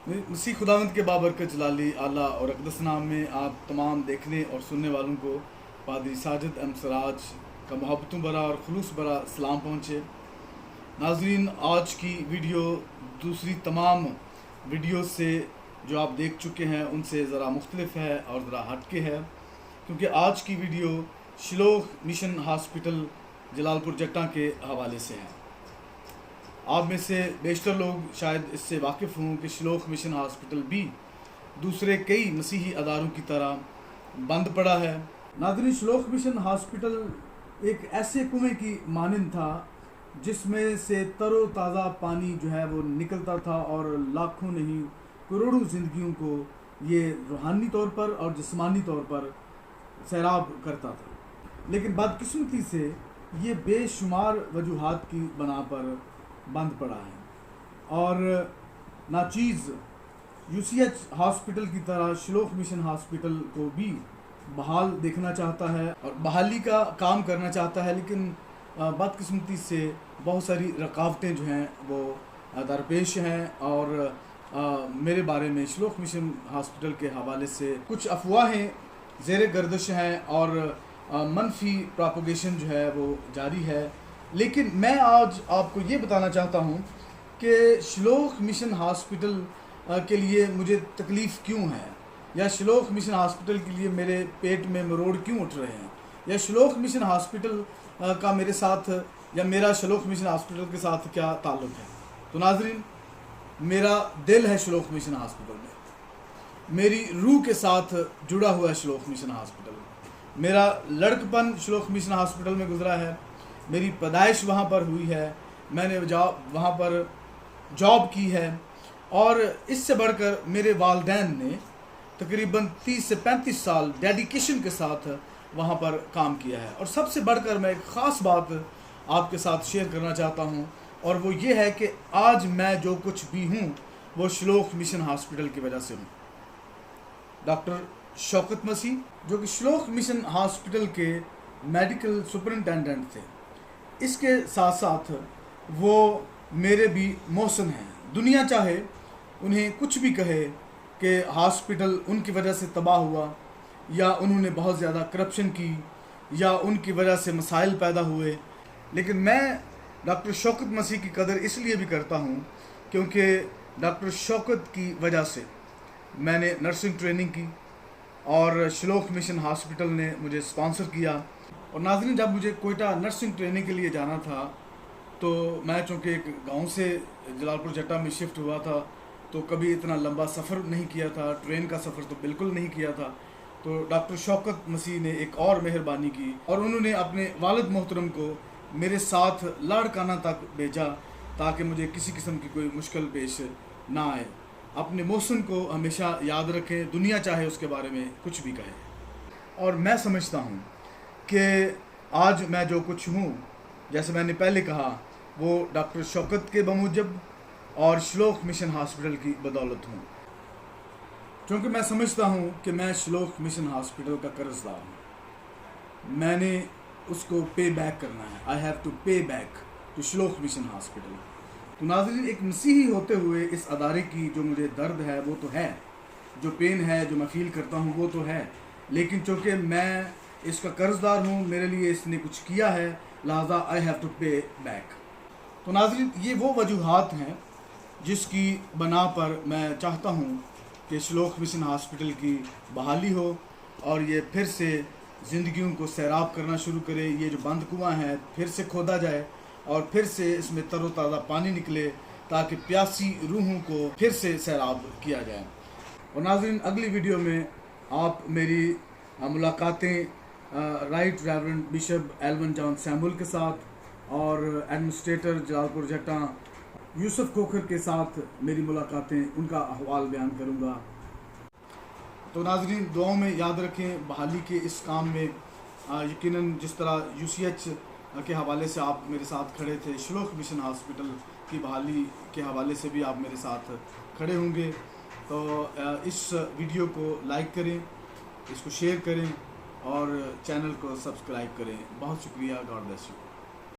मसीह खुदावंद के बाबरकत जलाली आला और अक़दस नाम में आप तमाम देखने और सुनने वालों को पादरी साजिद एम सराज का मोहब्बतों भरा और खुलूस भरा सलाम पहुँचे। नाज़रीन, आज की वीडियो दूसरी तमाम वीडियो से जो आप देख चुके हैं उनसे ज़रा मुख्तलिफ है और ज़रा हटके है, क्योंकि आज की video Shiloh mission hospital Jalalpur जट्टा के हवाले से है। आप में से बेशतर लोग शायद इससे वाकिफ़ हों कि शिलोह मिशन हॉस्पिटल भी दूसरे कई मसीही अदारों की तरह बंद पड़ा है। नाज़रीन, शिलोह मिशन हॉस्पिटल एक ऐसे कुएं की मानंद था जिसमें से तरो ताज़ा पानी जो है वो निकलता था और लाखों नहीं करोड़ों ज़िंदगियों को ये रूहानी तौर पर और जिस्मानी तौर पर सैराब करता था। लेकिन बदकिस्मती से ये बेशुमार वजूहात की बना पर बंद पड़ा है और नाचीज़ यूसीएच हॉस्पिटल की तरह शिलोह मिशन हॉस्पिटल को भी बहाल देखना चाहता है और बहाली का काम करना चाहता है, लेकिन बदकिस्मती से बहुत सारी रुकावटें जो हैं वो दरपेश हैं। और मेरे बारे में शिलोह मिशन हॉस्पिटल के हवाले से कुछ अफवाहें ज़ेर गर्दिश हैं और मनफी प्रोपगेशन जो है वो जारी है। लेकिन मैं आज आपको ये बताना चाहता हूँ कि शिलोह मिशन हॉस्पिटल के लिए मुझे तकलीफ़ क्यों है, या शिलोह मिशन हॉस्पिटल के लिए मेरे पेट में मरोड़ क्यों उठ रहे हैं, या शिलोह मिशन हॉस्पिटल का मेरे साथ या मेरा शिलोह मिशन हॉस्पिटल के साथ क्या ताल्लुक़ है। तो नाज़रीन, मेरा दिल है शिलोह मिशन हॉस्पिटल में, मेरी रूह के साथ जुड़ा हुआ है शिलोह मिशन हॉस्पिटल। मेरा लड़कपन शिलोह मिशन हॉस्पिटल में गुजरा है, मेरी पैदाइश वहाँ पर हुई है, मैंने वहाँ पर जॉब की है और इससे बढ़कर मेरे वालिदैन ने तकरीबन 30 से 35 साल डेडिकेशन के साथ वहाँ पर काम किया है। और सबसे बढ़कर मैं एक ख़ास बात आपके साथ शेयर करना चाहता हूँ, और वो ये है कि आज मैं जो कुछ भी हूँ वो शिलोह मिशन हॉस्पिटल की वजह से हूँ। डॉक्टर शौकत मसीह, जो कि शिलोह मिशन हॉस्पिटल के मेडिकल सुपरिटेंडेंट थे, इसके साथ साथ वो मेरे भी मोहसिन हैं। दुनिया चाहे उन्हें कुछ भी कहे कि हॉस्पिटल उनकी वजह से तबाह हुआ, या उन्होंने बहुत ज़्यादा करप्शन की, या उनकी वजह से मसाइल पैदा हुए, लेकिन मैं डॉक्टर शौकत मसीह की कदर इसलिए भी करता हूँ क्योंकि डॉक्टर शौकत की वजह से मैंने नर्सिंग ट्रेनिंग की और शिलोह मिशन हॉस्पिटल ने मुझे स्पॉन्सर किया। और नाज़रीन, जब मुझे कोयटा नर्सिंग ट्रेनिंग के लिए जाना था तो मैं चूँकि एक गांव से जलालपुर जट्टा में शिफ्ट हुआ था, तो कभी इतना लंबा सफ़र नहीं किया था, ट्रेन का सफ़र तो बिल्कुल नहीं किया था। तो डॉक्टर शौकत मसीह ने एक और मेहरबानी की और उन्होंने अपने वालिद मोहतरम को मेरे साथ लाड़काना तक भेजा ताकि मुझे किसी किस्म की कोई मुश्किल पेश ना आए। अपने मोहसिन को हमेशा याद रखें, दुनिया चाहे उसके बारे में कुछ भी कहे। और मैं समझता हूँ कि आज मैं जो कुछ हूँ, जैसे मैंने पहले कहा, वो डॉक्टर शौकत के बमूजब और शिलोह मिशन हॉस्पिटल की बदौलत हूँ, क्योंकि मैं समझता हूँ कि मैं शिलोह मिशन हॉस्पिटल का कर्जदार हूँ। मैंने उसको पे बैक करना है। I have to pay back to Shiloh mission hospital. तो नाज़रीन, एक मसीही होते हुए इस अदारे की जो मुझे दर्द है वो तो है, जो पेन है जो मैं फील करता हूँ वो तो है, लेकिन चूँकि मैं इसका कर्जदार हूँ, मेरे लिए इसने कुछ किया है, लिहाजा आई हैव टू पे बैक। तो नाज़रीन, ये वो वजूहात हैं जिसकी बना पर मैं चाहता हूँ कि शिलोह मिशन हॉस्पिटल की बहाली हो और ये फिर से ज़िंदगियों को सैराब करना शुरू करे। ये जो बंद कुआं है फिर से खोदा जाए और फिर से इसमें तरोताज़ा पानी निकले ताकि प्यासी रूहों को फिर से सैराब किया जाए। और नाज़रीन, अगली वीडियो में आप मेरी मुलाकातें right reverend bishop L1 John Samuel के साथ और एडमिनिस्ट्रेटर जलालपुर जट्टा यूसुफ खोखर के साथ मेरी मुलाकातें, उनका अहवाल बयान करूँगा। तो नाज़रीन, दुआओं में याद रखें बहाली के इस काम में। यकीनन जिस तरह यूसीएच के हवाले से आप मेरे साथ खड़े थे, शिलोह मिशन हॉस्पिटल की बहाली के हवाले से भी आप मेरे साथ खड़े होंगे। तो इस वीडियो को लाइक करें, इसको शेयर करें और चैनल को सब्सक्राइब करें। बहुत शुक्रिया। God bless you.